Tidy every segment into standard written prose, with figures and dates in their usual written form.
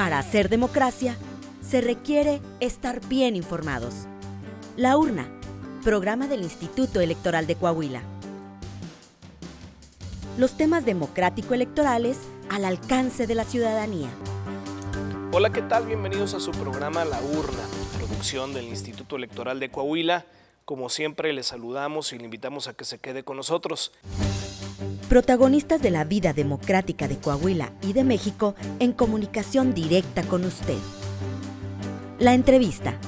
Para hacer democracia, se requiere estar bien informados. La Urna, programa del Instituto Electoral de Coahuila. Los temas democrático-electorales al alcance de la ciudadanía. Hola, ¿qué tal? Bienvenidos a su programa La Urna, producción del Instituto Electoral de Coahuila. Como siempre, les saludamos y le invitamos a que se quede con nosotros. Protagonistas de la vida democrática de Coahuila y de México en comunicación directa con usted. La entrevista.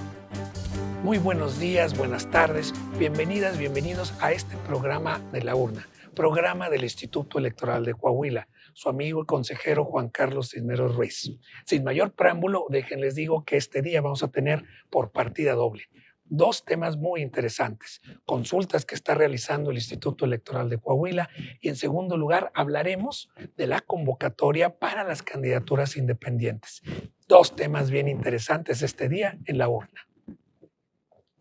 Muy buenos días, buenas tardes, bienvenidas, bienvenidos a este programa de La Urna, programa del Instituto Electoral de Coahuila, su amigo y consejero Juan Carlos Cisneros Ruiz. Sin mayor preámbulo, déjenles digo que este día vamos a tener por partida doble dos temas muy interesantes, consultas que está realizando el Instituto Electoral de Coahuila y en segundo lugar hablaremos de la convocatoria para las candidaturas independientes. Dos temas bien interesantes este día en La Urna.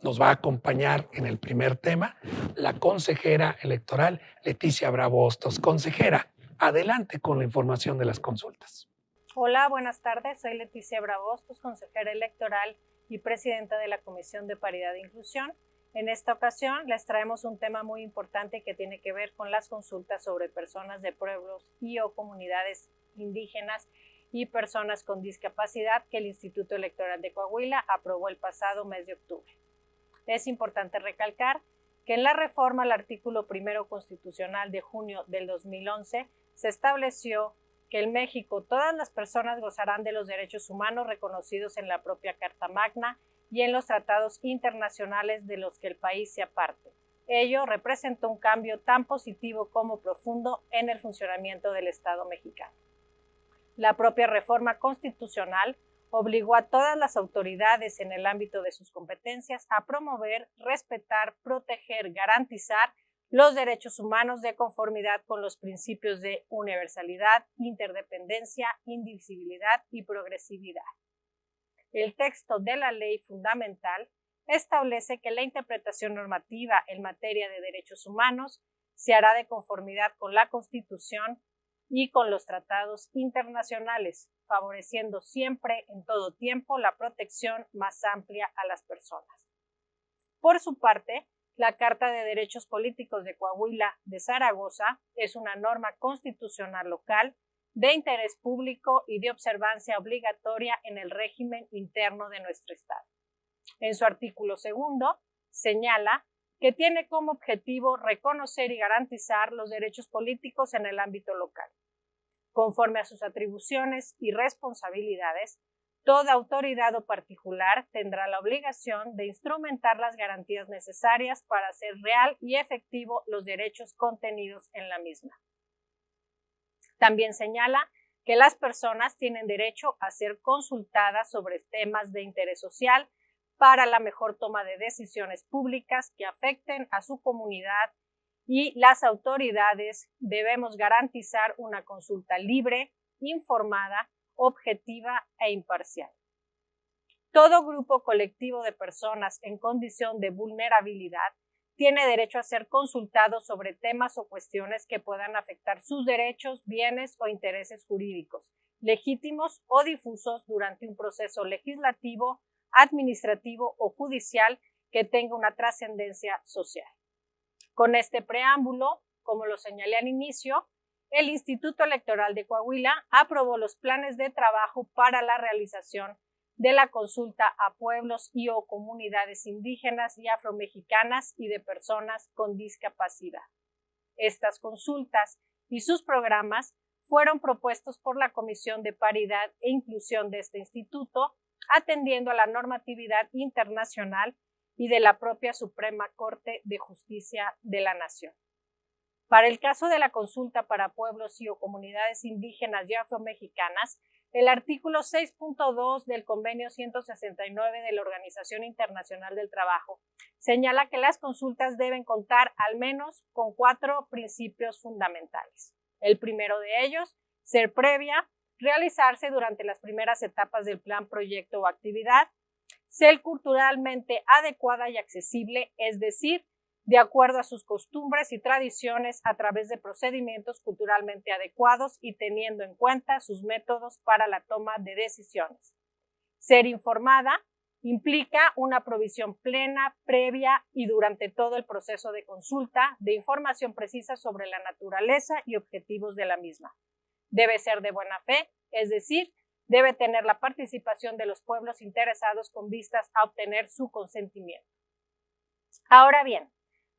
Nos va a acompañar en el primer tema la consejera electoral Leticia Bravo Hostos. Consejera, adelante con la información de las consultas. Hola, buenas tardes. Soy Leticia Bravo Hostos, consejera electoral y presidenta de la Comisión de Paridad e Inclusión. En esta ocasión les traemos un tema muy importante que tiene que ver con las consultas sobre personas de pueblos y o comunidades indígenas y personas con discapacidad que el Instituto Electoral de Coahuila aprobó el pasado mes de octubre. Es importante recalcar que en la reforma al artículo 1 constitucional de junio del 2011 se estableció que en México todas las personas gozarán de los derechos humanos reconocidos en la propia Carta Magna y en los tratados internacionales de los que el país sea parte. Ello representó un cambio tan positivo como profundo en el funcionamiento del Estado mexicano. La propia reforma constitucional obligó a todas las autoridades en el ámbito de sus competencias a promover, respetar, proteger, garantizar los derechos humanos de conformidad con los principios de universalidad, interdependencia, indivisibilidad y progresividad. El texto de la ley fundamental establece que la interpretación normativa en materia de derechos humanos se hará de conformidad con la Constitución y con los tratados internacionales, favoreciendo siempre, en todo tiempo, la protección más amplia a las personas. Por su parte, la Carta de Derechos Políticos de Coahuila de Zaragoza es una norma constitucional local de interés público y de observancia obligatoria en el régimen interno de nuestro Estado. En su artículo 2, señala que tiene como objetivo reconocer y garantizar los derechos políticos en el ámbito local. Conforme a sus atribuciones y responsabilidades, toda autoridad o particular tendrá la obligación de instrumentar las garantías necesarias para hacer real y efectivo los derechos contenidos en la misma. También señala que las personas tienen derecho a ser consultadas sobre temas de interés social para la mejor toma de decisiones públicas que afecten a su comunidad y las autoridades debemos garantizar una consulta libre, informada, objetiva e imparcial. Todo grupo colectivo de personas en condición de vulnerabilidad tiene derecho a ser consultado sobre temas o cuestiones que puedan afectar sus derechos, bienes o intereses jurídicos, legítimos o difusos durante un proceso legislativo, administrativo o judicial que tenga una trascendencia social. Con este preámbulo, como lo señalé al inicio, el Instituto Electoral de Coahuila aprobó los planes de trabajo para la realización de la consulta a pueblos y o comunidades indígenas y afromexicanas y de personas con discapacidad. Estas consultas y sus programas fueron propuestos por la Comisión de Paridad e Inclusión de este instituto, atendiendo a la normatividad internacional y de la propia Suprema Corte de Justicia de la Nación. Para el caso de la consulta para pueblos y o comunidades indígenas y afromexicanas, el artículo 6.2 del Convenio 169 de la Organización Internacional del Trabajo señala que las consultas deben contar al menos con 4 principios fundamentales. El primero de ellos, ser previa, realizarse durante las primeras etapas del plan, proyecto o actividad, ser culturalmente adecuada y accesible, es decir, de acuerdo a sus costumbres y tradiciones a través de procedimientos culturalmente adecuados y teniendo en cuenta sus métodos para la toma de decisiones. Ser informada implica una provisión plena, previa y durante todo el proceso de consulta de información precisa sobre la naturaleza y objetivos de la misma. Debe ser de buena fe, es decir, debe tener la participación de los pueblos interesados con vistas a obtener su consentimiento. Ahora bien,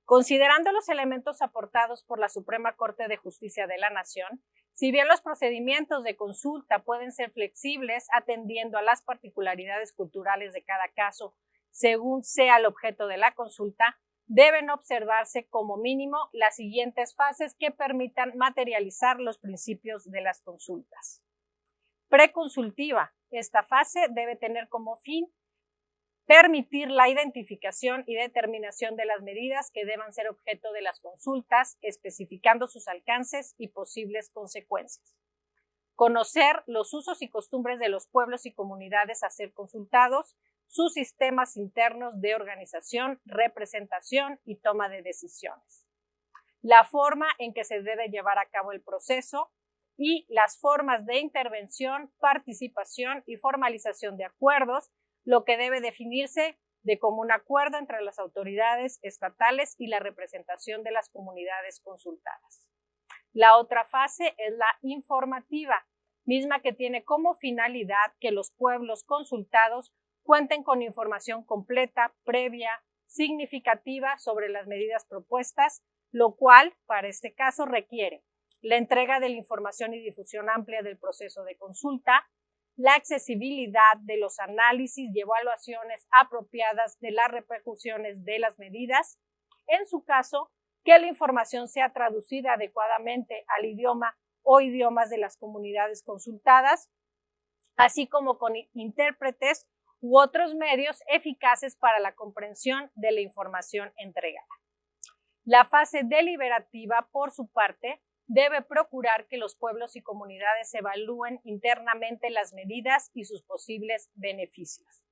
considerando los elementos aportados por la Suprema Corte de Justicia de la Nación, si bien los procedimientos de consulta pueden ser flexibles atendiendo a las particularidades culturales de cada caso, según sea el objeto de la consulta, deben observarse como mínimo las siguientes fases que permitan materializar los principios de las consultas. Preconsultiva. Esta fase debe tener como fin permitir la identificación y determinación de las medidas que deban ser objeto de las consultas, especificando sus alcances y posibles consecuencias. Conocer los usos y costumbres de los pueblos y comunidades a ser consultados, sus sistemas internos de organización, representación y toma de decisiones. La forma en que se debe llevar a cabo el proceso y las formas de intervención, participación y formalización de acuerdos, lo que debe definirse de común acuerdo entre las autoridades estatales y la representación de las comunidades consultadas. La otra fase es la informativa, misma que tiene como finalidad que los pueblos consultados cuenten con información completa, previa, significativa sobre las medidas propuestas, lo cual, para este caso, requiere la entrega de la información y difusión amplia del proceso de consulta, la accesibilidad de los análisis y evaluaciones apropiadas de las repercusiones de las medidas, en su caso, que la información sea traducida adecuadamente al idioma o idiomas de las comunidades consultadas, así como con intérpretes u otros medios eficaces para la comprensión de la información entregada. La fase deliberativa, por su parte, debe procurar que los pueblos y comunidades evalúen internamente las medidas y sus posibles beneficios.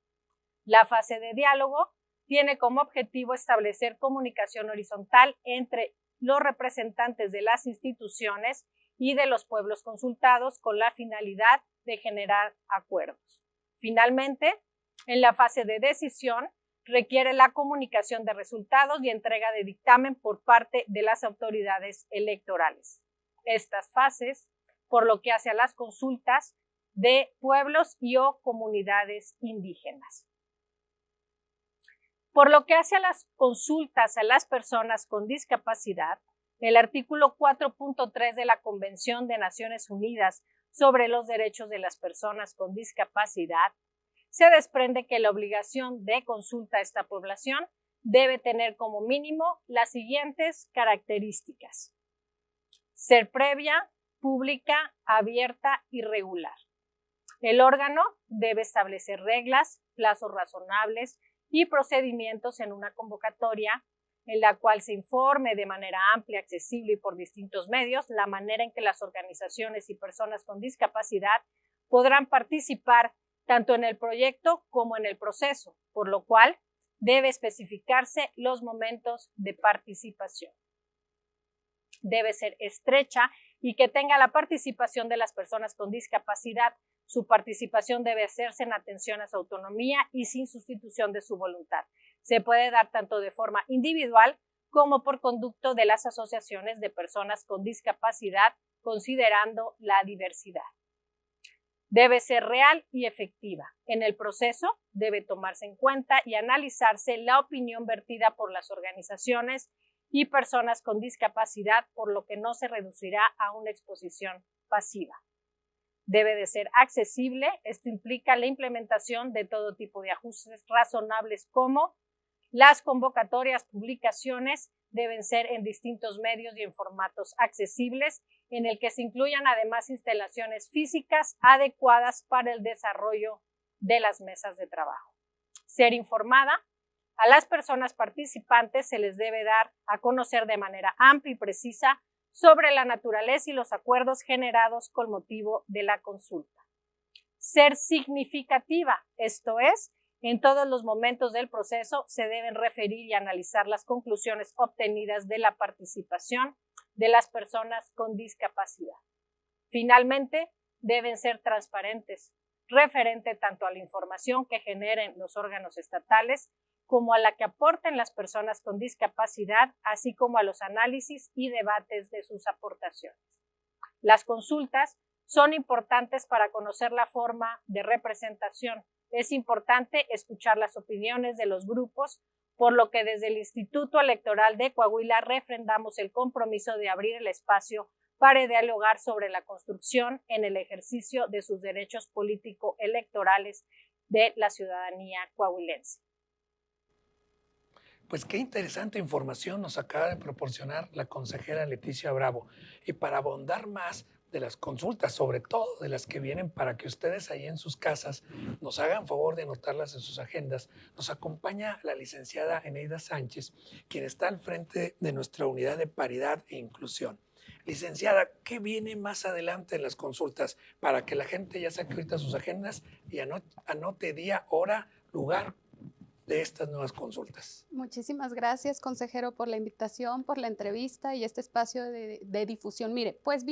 La fase de diálogo tiene como objetivo establecer comunicación horizontal entre los representantes de las instituciones y de los pueblos consultados con la finalidad de generar acuerdos. Finalmente, en la fase de decisión, requiere la comunicación de resultados y entrega de dictamen por parte de las autoridades electorales. Estas fases, por lo que hace a las consultas de pueblos y o comunidades indígenas. Por lo que hace a las consultas a las personas con discapacidad, el artículo 4.3 de la Convención de Naciones Unidas sobre los Derechos de las Personas con Discapacidad se desprende que la obligación de consulta a esta población debe tener como mínimo las siguientes características: ser previa, pública, abierta y regular. El órgano debe establecer reglas, plazos razonables y procedimientos en una convocatoria en la cual se informe de manera amplia, accesible y por distintos medios la manera en que las organizaciones y personas con discapacidad podrán participar tanto en el proyecto como en el proceso, por lo cual debe especificarse los momentos de participación. Debe ser estrecha y que tenga la participación de las personas con discapacidad. Su participación debe hacerse en atención a su autonomía y sin sustitución de su voluntad. Se puede dar tanto de forma individual como por conducto de las asociaciones de personas con discapacidad, considerando la diversidad. Debe ser real y efectiva. En el proceso debe tomarse en cuenta y analizarse la opinión vertida por las organizaciones y personas con discapacidad, por lo que no se reducirá a una exposición pasiva. Debe de ser accesible. Esto implica la implementación de todo tipo de ajustes razonables, como las convocatorias, publicaciones deben ser en distintos medios y en formatos accesibles, en el que se incluyan además instalaciones físicas adecuadas para el desarrollo de las mesas de trabajo. Ser informada. A las personas participantes se les debe dar a conocer de manera amplia y precisa sobre la naturaleza y los acuerdos generados con motivo de la consulta. Ser significativa, esto es, En todos los momentos del proceso se deben referir y analizar las conclusiones obtenidas de la participación de las personas con discapacidad. Finalmente, deben ser transparentes, referente tanto a la información que generen los órganos estatales como a la que aporten las personas con discapacidad, así como a los análisis y debates de sus aportaciones. Las consultas son importantes para conocer la forma de representación. Es importante escuchar las opiniones de los grupos, por lo que desde el Instituto Electoral de Coahuila refrendamos el compromiso de abrir el espacio para dialogar sobre la construcción en el ejercicio de sus derechos político-electorales de la ciudadanía coahuilense. Pues qué interesante información nos acaba de proporcionar la consejera Leticia Bravo. Y para abundar más de las consultas, sobre todo de las que vienen para que ustedes ahí en sus casas nos hagan favor de anotarlas en sus agendas, nos acompaña la licenciada Eneida Sánchez, quien está al frente de nuestra unidad de paridad e inclusión. Licenciada, ¿qué viene más adelante en las consultas para que la gente ya saque ahorita sus agendas y anote día, hora, lugar de estas nuevas consultas? Muchísimas gracias, consejero, por la invitación, por la entrevista y este espacio de difusión. Mire, pues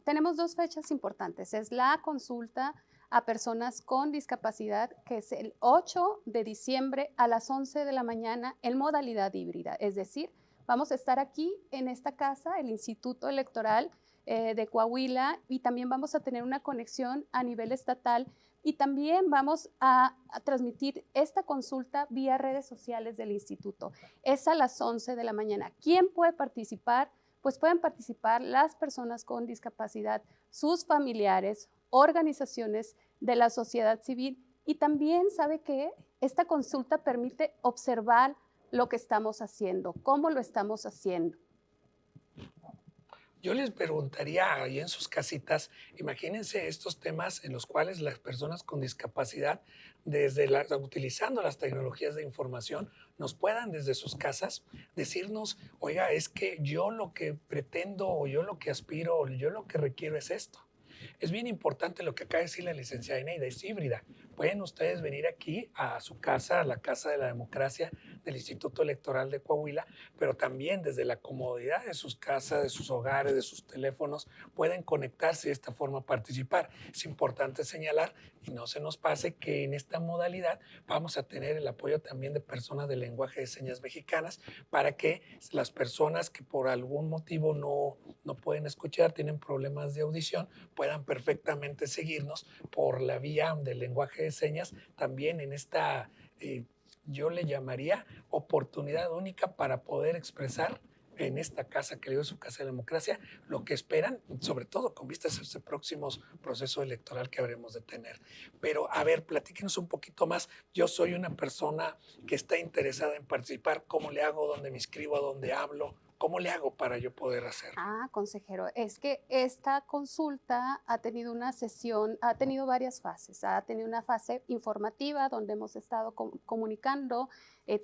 tenemos dos fechas importantes. Es la consulta a personas con discapacidad, que es el 8 de diciembre a las 11 de la mañana en modalidad híbrida. Es decir, vamos a estar aquí en esta casa, el Instituto Electoral de Coahuila, y también vamos a tener una conexión a nivel estatal y también vamos a transmitir esta consulta vía redes sociales del instituto. Es a las 11 de la mañana. ¿Quién puede participar? Pues pueden participar las personas con discapacidad, sus familiares, organizaciones de la sociedad civil, y también sabe que esta consulta permite observar lo que estamos haciendo, cómo lo estamos haciendo. Yo les preguntaría ahí en sus casitas, imagínense estos temas en los cuales las personas con discapacidad, utilizando las tecnologías de información, nos puedan desde sus casas decirnos, oiga, es que yo lo que pretendo, o yo lo que aspiro, o yo lo que requiero es esto. Es bien importante lo que acaba de decir la licenciada Eneida, es híbrida. Pueden ustedes venir aquí a su casa, a la Casa de la Democracia del Instituto Electoral de Coahuila, pero también desde la comodidad de sus casas, de sus hogares, de sus teléfonos, pueden conectarse y de esta forma participar. Es importante señalar, y no se nos pase, que en esta modalidad vamos a tener el apoyo también de personas de lenguaje de señas mexicanas para que las personas que por algún motivo no pueden escuchar, tienen problemas de audición, puedan perfectamente seguirnos por la vía del lenguaje de señas, también en esta, yo le llamaría oportunidad única para poder expresar en esta casa, que le digo su Casa de la Democracia, lo que esperan, sobre todo con vistas a este próximo proceso electoral que habremos de tener. Pero, a ver, platíquenos un poquito más. Yo soy una persona que está interesada en participar. ¿Cómo le hago? ¿Dónde me inscribo? ¿Dónde hablo? ¿Cómo le hago para yo poder hacerlo? Consejero, es que esta consulta ha tenido una sesión, ha tenido varias fases. Ha tenido una fase informativa donde hemos estado comunicando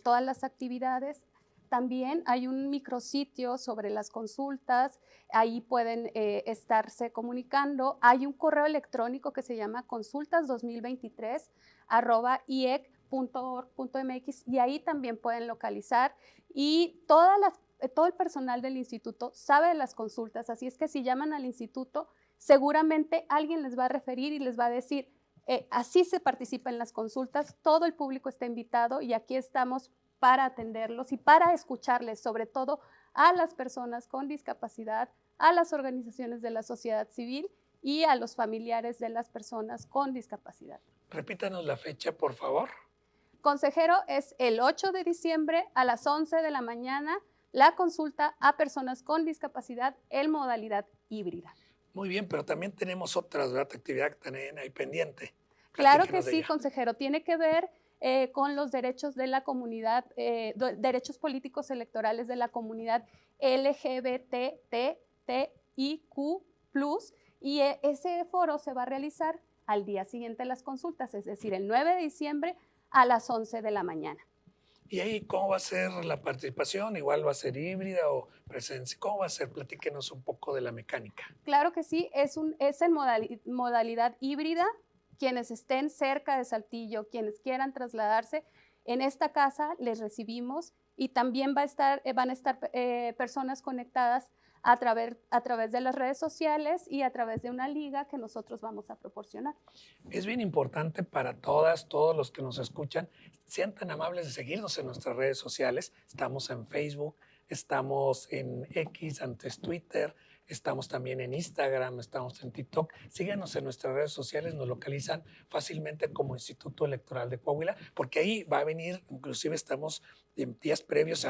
todas las actividades. También hay un micrositio sobre las consultas, ahí pueden estarse comunicando. Hay un correo electrónico que se llama consultas2023@iec.org.mx y ahí también pueden localizar, y todo el personal del instituto sabe de las consultas, así es que si llaman al instituto, seguramente alguien les va a referir y les va a decir, así se participa en las consultas, todo el público está invitado y aquí estamos para atenderlos y para escucharles, sobre todo a las personas con discapacidad, a las organizaciones de la sociedad civil y a los familiares de las personas con discapacidad. Repítanos la fecha, por favor. Consejero, es el 8 de diciembre a las 11 de la mañana, la consulta a personas con discapacidad en modalidad híbrida. Muy bien, pero también tenemos otras, ¿verdad?, actividad que tienen ahí pendiente. Claro que sí, consejero. Tiene que ver con los derechos de la comunidad, derechos políticos electorales de la comunidad LGBTTIQ+, y ese foro se va a realizar al día siguiente de las consultas, es decir, el 9 de diciembre a las 11 de la mañana. ¿Y ahí cómo va a ser la participación? ¿Igual va a ser híbrida o presencia? ¿Cómo va a ser? Platíquenos un poco de la mecánica. Claro que sí, es en modalidad híbrida. quienes estén cerca de Saltillo, quienes quieran trasladarse, en esta casa les recibimos y también van a estar personas conectadas a través de las redes sociales y a través de una liga que nosotros vamos a proporcionar. Es bien importante para todos los que nos escuchan, sean tan amables de seguirnos en nuestras redes sociales. Estamos en Facebook, estamos en X, antes Twitter, estamos también en Instagram, estamos en TikTok. Síganos en nuestras redes sociales, nos localizan fácilmente como Instituto Electoral de Coahuila, porque ahí va a venir, inclusive estamos en días previos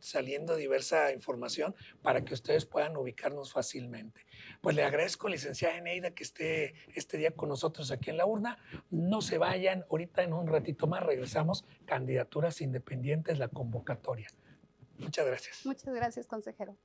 saliendo diversa información para que ustedes puedan ubicarnos fácilmente. Pues le agradezco, licenciada Eneida, que esté este día con nosotros aquí en la urna. No se vayan, ahorita en un ratito más regresamos, candidaturas independientes, la convocatoria. Muchas gracias. Muchas gracias, consejero.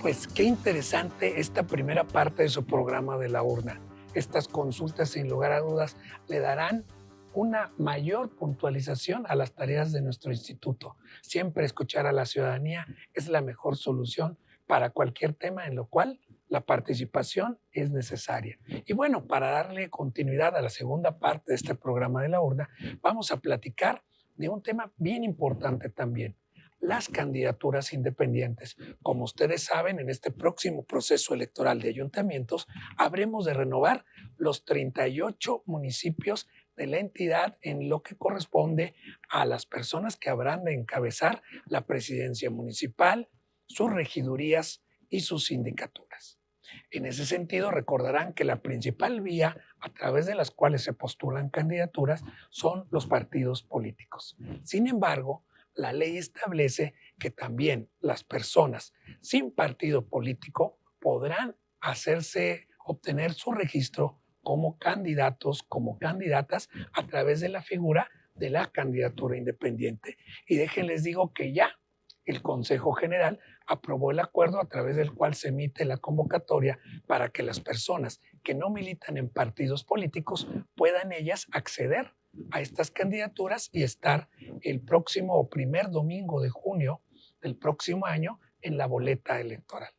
Pues qué interesante esta primera parte de su programa de la urna. Estas consultas, sin lugar a dudas, le darán una mayor puntualización a las tareas de nuestro instituto. Siempre escuchar a la ciudadanía es la mejor solución para cualquier tema en lo cual la participación es necesaria. Y bueno, para darle continuidad a la segunda parte de este programa de la urna, vamos a platicar de un tema bien importante también: las candidaturas independientes. Como ustedes saben, en este próximo proceso electoral de ayuntamientos, habremos de renovar los 38 municipios de la entidad en lo que corresponde a las personas que habrán de encabezar la presidencia municipal, sus regidurías y sus sindicaturas. En ese sentido, recordarán que la principal vía a través de las cuales se postulan candidaturas son los partidos políticos. Sin embargo, la ley establece que también las personas sin partido político podrán obtener su registro como candidatos, como candidatas, a través de la figura de la candidatura independiente. Y déjenles digo que ya el Consejo General aprobó el acuerdo a través del cual se emite la convocatoria para que las personas que no militan en partidos políticos puedan ellas acceder a estas candidaturas y estar el próximo primer domingo de junio del próximo año en la boleta electoral.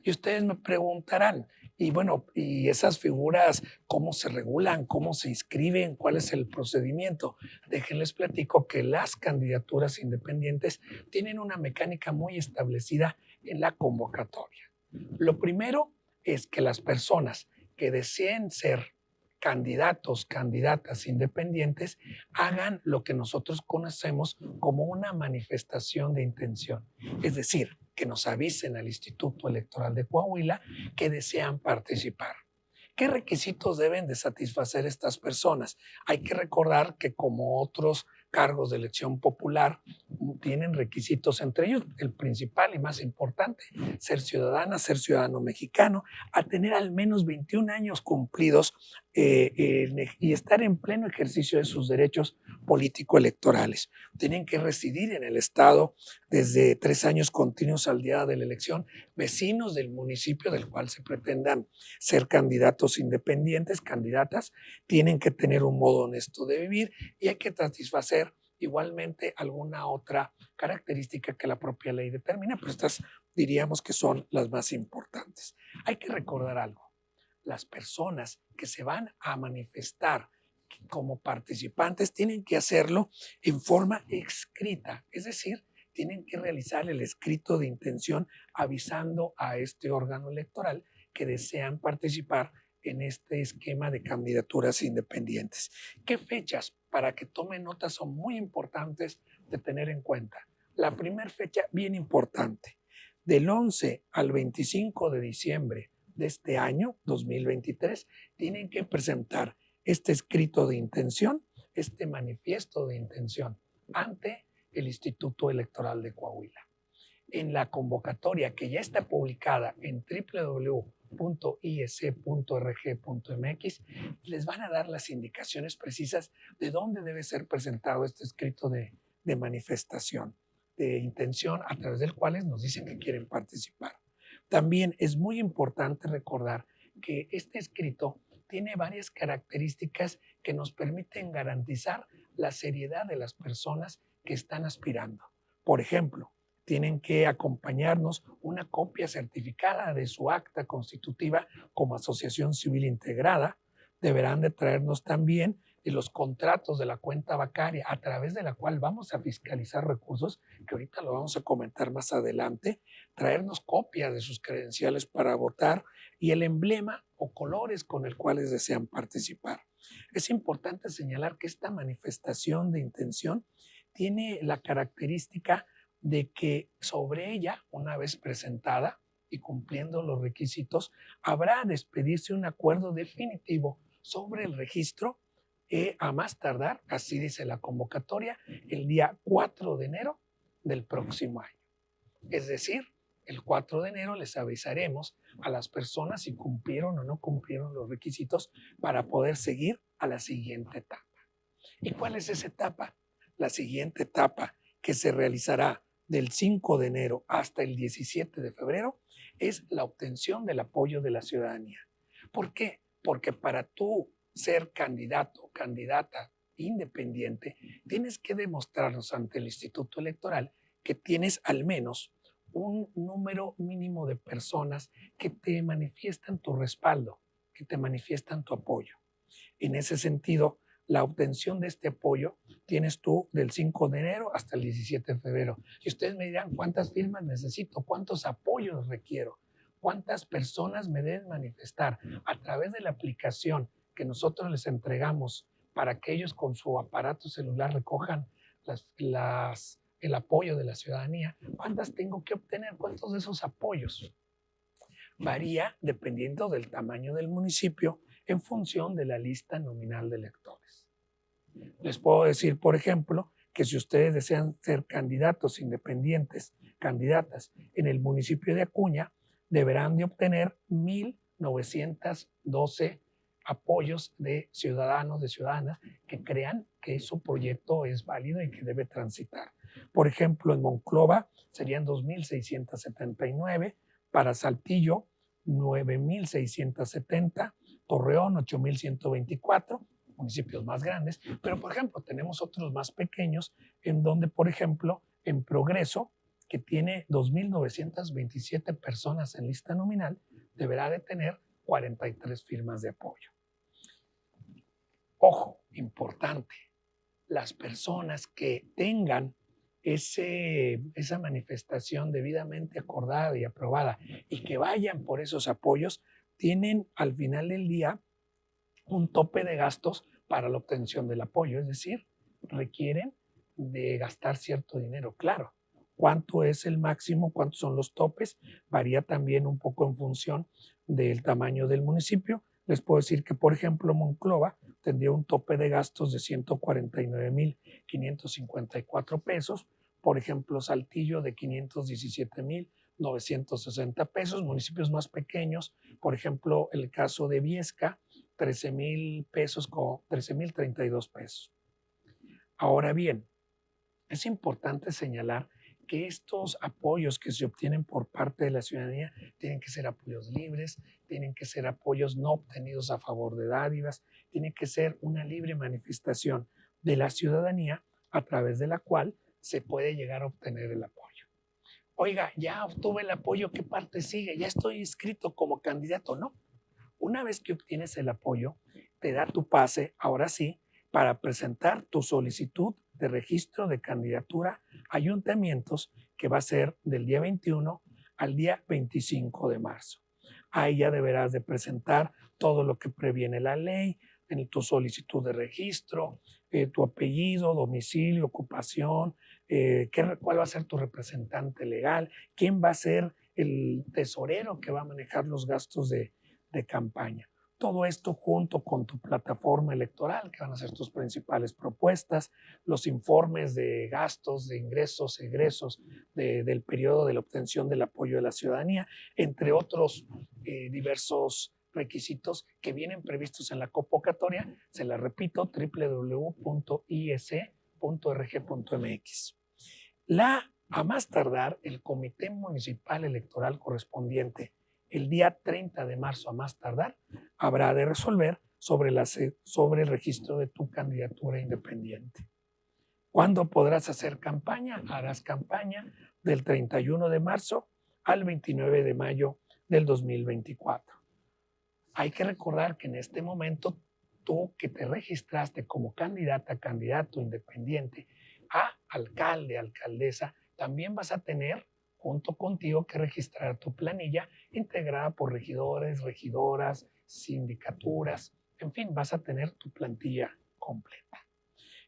Y ustedes me preguntarán, y bueno, ¿y esas figuras cómo se regulan, cómo se inscriben, cuál es el procedimiento? Déjenles platico que las candidaturas independientes tienen una mecánica muy establecida en la convocatoria. Lo primero es que las personas que deseen ser candidatos, candidatas independientes, hagan lo que nosotros conocemos como una manifestación de intención. Es decir, que nos avisen al Instituto Electoral de Coahuila que desean participar. ¿Qué requisitos deben de satisfacer estas personas? Hay que recordar que, como otros cargos de elección popular, tienen requisitos, entre ellos el principal y más importante: ser ciudadana, ser ciudadano mexicano, a tener al menos 21 años cumplidos y estar en pleno ejercicio de sus derechos político-electorales. Tienen que residir en el estado desde 3 años continuos al día de la elección, vecinos del municipio del cual se pretendan ser candidatos independientes, candidatas, tienen que tener un modo honesto de vivir y hay que satisfacer igualmente alguna otra característica que la propia ley determina, pero estas diríamos que son las más importantes. Hay que recordar algo: las personas que se van a manifestar como participantes tienen que hacerlo en forma escrita, es decir, tienen que realizar el escrito de intención avisando a este órgano electoral que desean participar en este esquema de candidaturas independientes. ¿Qué fechas? Para que tomen nota, son muy importantes de tener en cuenta. La primera fecha, bien importante, del 11 al 25 de diciembre de este año, 2023, tienen que presentar este escrito de intención, este manifiesto de intención ante el Instituto Electoral de Coahuila. En la convocatoria, que ya está publicada en www.iec.rg.mx, les van a dar las indicaciones precisas de dónde debe ser presentado este escrito de manifestación de intención, a través del cual nos dicen que quieren participar. También es muy importante recordar que este escrito tiene varias características que nos permiten garantizar la seriedad de las personas que están aspirando. Por ejemplo, tienen que acompañarnos una copia certificada de su acta constitutiva como asociación civil integrada. Deberán de traernos también los contratos de la cuenta bancaria a través de la cual vamos a fiscalizar recursos, que ahorita lo vamos a comentar más adelante, traernos copias de sus credenciales para votar y el emblema o colores con el cuales desean participar. Es importante señalar que esta manifestación de intención tiene la característica de que sobre ella, una vez presentada y cumpliendo los requisitos, habrá de expedirse un acuerdo definitivo sobre el registro a más tardar, así dice la convocatoria, el día 4 de enero del próximo año. Es decir, el 4 de enero les avisaremos a las personas si cumplieron o no cumplieron los requisitos para poder seguir a la siguiente etapa. ¿Y cuál es esa etapa? La siguiente etapa, que se realizará del 5 de enero hasta el 17 de febrero, es la obtención del apoyo de la ciudadanía. ¿Por qué? Porque para tú ser candidato o candidata independiente, tienes que demostrarnos ante el Instituto Electoral que tienes al menos un número mínimo de personas que te manifiestan tu respaldo, que te manifiestan tu apoyo. En ese sentido, la obtención de este apoyo tienes tú del 5 de enero hasta el 17 de febrero. Y ustedes me dirán, ¿cuántas firmas necesito? ¿Cuántos apoyos requiero? ¿Cuántas personas me deben manifestar? A través de la aplicación que nosotros les entregamos para que ellos con su aparato celular recojan el apoyo de la ciudadanía, ¿cuántas tengo que obtener? ¿Cuántos de esos apoyos? Varía dependiendo del tamaño del municipio en función de la lista nominal de electores. Les puedo decir, por ejemplo, que si ustedes desean ser candidatos independientes, candidatas en el municipio de Acuña, deberán de obtener 1,912 apoyos de ciudadanos, de ciudadanas que crean que su proyecto es válido y que debe transitar. Por ejemplo, en Monclova serían 2,679, para Saltillo 9,670, Torreón 8,124, municipios más grandes, pero por ejemplo tenemos otros más pequeños en donde, por ejemplo, en Progreso, que tiene 2,927 personas en lista nominal, deberá de tener 43 firmas de apoyo. Ojo, importante, las personas que tengan esa manifestación debidamente acordada y aprobada y que vayan por esos apoyos, tienen al final del día un tope de gastos para la obtención del apoyo, es decir, requieren de gastar cierto dinero. Claro, ¿cuánto es el máximo? ¿Cuántos son los topes? Varía también un poco en función del tamaño del municipio. Les puedo decir que, por ejemplo, Monclova tendría un tope de gastos de 149,554 pesos. Por ejemplo, Saltillo de 517,960 pesos. Municipios más pequeños, por ejemplo, el caso de Viesca, 13,000 pesos con 13,032 pesos. Ahora bien, es importante señalar que estos apoyos que se obtienen por parte de la ciudadanía tienen que ser apoyos libres, tienen que ser apoyos no obtenidos a favor de dádivas, tiene que ser una libre manifestación de la ciudadanía a través de la cual se puede llegar a obtener el apoyo. Oiga, ya obtuve el apoyo, ¿qué parte sigue? Ya estoy inscrito como candidato, ¿no? Una vez que obtienes el apoyo, te da tu pase, ahora sí, para presentar tu solicitud de registro de candidatura a ayuntamientos, que va a ser del día 21 al día 25 de marzo. Ahí ya deberás de presentar todo lo que previene la ley, en tu solicitud de registro, tu apellido, domicilio, ocupación, cuál va a ser tu representante legal, quién va a ser el tesorero que va a manejar los gastos de campaña. Todo esto junto con tu plataforma electoral, que van a ser tus principales propuestas, los informes de gastos, de ingresos, egresos del periodo de la obtención del apoyo de la ciudadanía, entre otros diversos requisitos que vienen previstos en la convocatoria. Se la repito, www.iec.rg.mx. A más tardar, el Comité Municipal Electoral correspondiente, el día 30 de marzo a más tardar, habrá de resolver sobre el registro de tu candidatura independiente. ¿Cuándo podrás hacer campaña? Harás campaña del 31 de marzo al 29 de mayo del 2024. Hay que recordar que en este momento tú que te registraste como candidata, candidato independiente a alcalde, alcaldesa, también vas a tener junto contigo que registrar tu planilla integrada por regidores, regidoras, sindicaturas, en fin, vas a tener tu plantilla completa.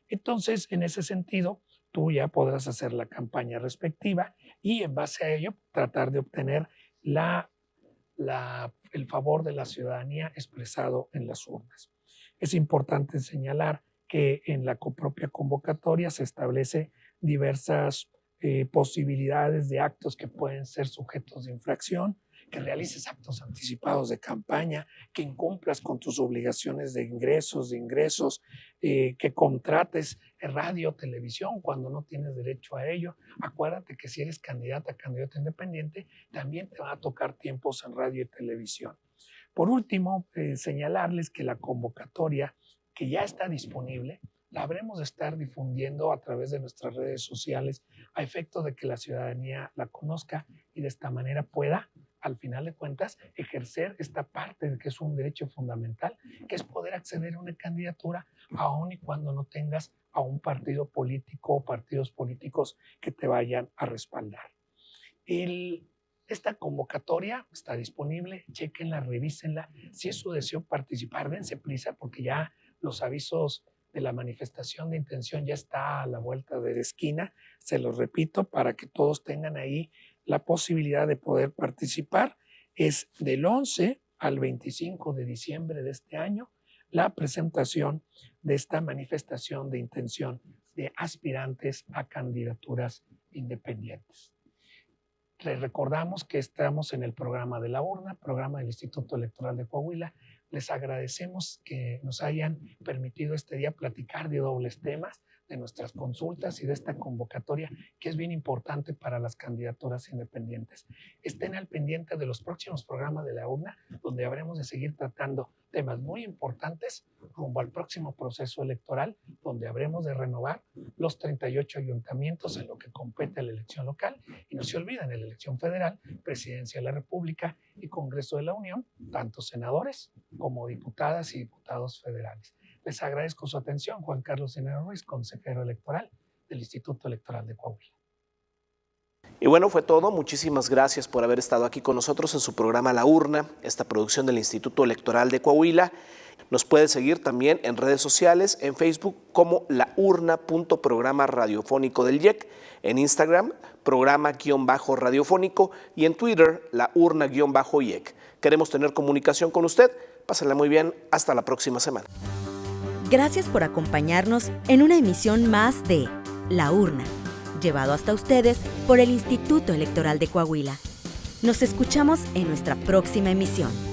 Entonces, en ese sentido, tú ya podrás hacer la campaña respectiva y en base a ello tratar de obtener el favor de la ciudadanía expresado en las urnas. Es importante señalar que en la propia convocatoria se establece diversas posibilidades de actos que pueden ser sujetos de infracción, que realices actos anticipados de campaña, que incumplas con tus obligaciones de ingresos, que contrates radio, televisión cuando no tienes derecho a ello. Acuérdate que si eres candidata, candidato independiente, también te van a tocar tiempos en radio y televisión. Por último, señalarles que la convocatoria que ya está disponible, la habremos de estar difundiendo a través de nuestras redes sociales a efecto de que la ciudadanía la conozca y de esta manera pueda, al final de cuentas, ejercer esta parte de que es un derecho fundamental, que es poder acceder a una candidatura aun y cuando no tengas a un partido político o partidos políticos que te vayan a respaldar. Esta convocatoria está disponible, chéquenla, revísenla. Si es su deseo participar, dense prisa porque ya los avisos de la manifestación de intención ya está a la vuelta de la esquina. Se los repito para que todos tengan ahí la posibilidad de poder participar. Es del 11 al 25 de diciembre de este año la presentación de esta manifestación de intención de aspirantes a candidaturas independientes. Les recordamos que estamos en el programa de la urna, programa del Instituto Electoral de Coahuila. Les agradecemos que nos hayan permitido este día platicar de dobles temas, de nuestras consultas y de esta convocatoria que es bien importante para las candidaturas independientes. Estén al pendiente de los próximos programas de la urna, donde habremos de seguir tratando temas muy importantes rumbo al próximo proceso electoral, donde habremos de renovar los 38 ayuntamientos en lo que compete a la elección local. Y no se olviden, en la elección federal, Presidencia de la República y Congreso de la Unión, tanto senadores como diputadas y diputados federales. Les agradezco su atención. Juan Carlos Cinero Ruiz, consejero electoral del Instituto Electoral de Coahuila. Y bueno, fue todo. Muchísimas gracias por haber estado aquí con nosotros en su programa La Urna, esta producción del Instituto Electoral de Coahuila. Nos puede seguir también en redes sociales, en Facebook como laurna.programa radiofónico del IEC, en Instagram, programa-radiofónico y en Twitter, laurna-IEC. Queremos tener comunicación con usted. Pásenla muy bien. Hasta la próxima semana. Gracias por acompañarnos en una emisión más de La Urna, llevado hasta ustedes por el Instituto Electoral de Coahuila. Nos escuchamos en nuestra próxima emisión.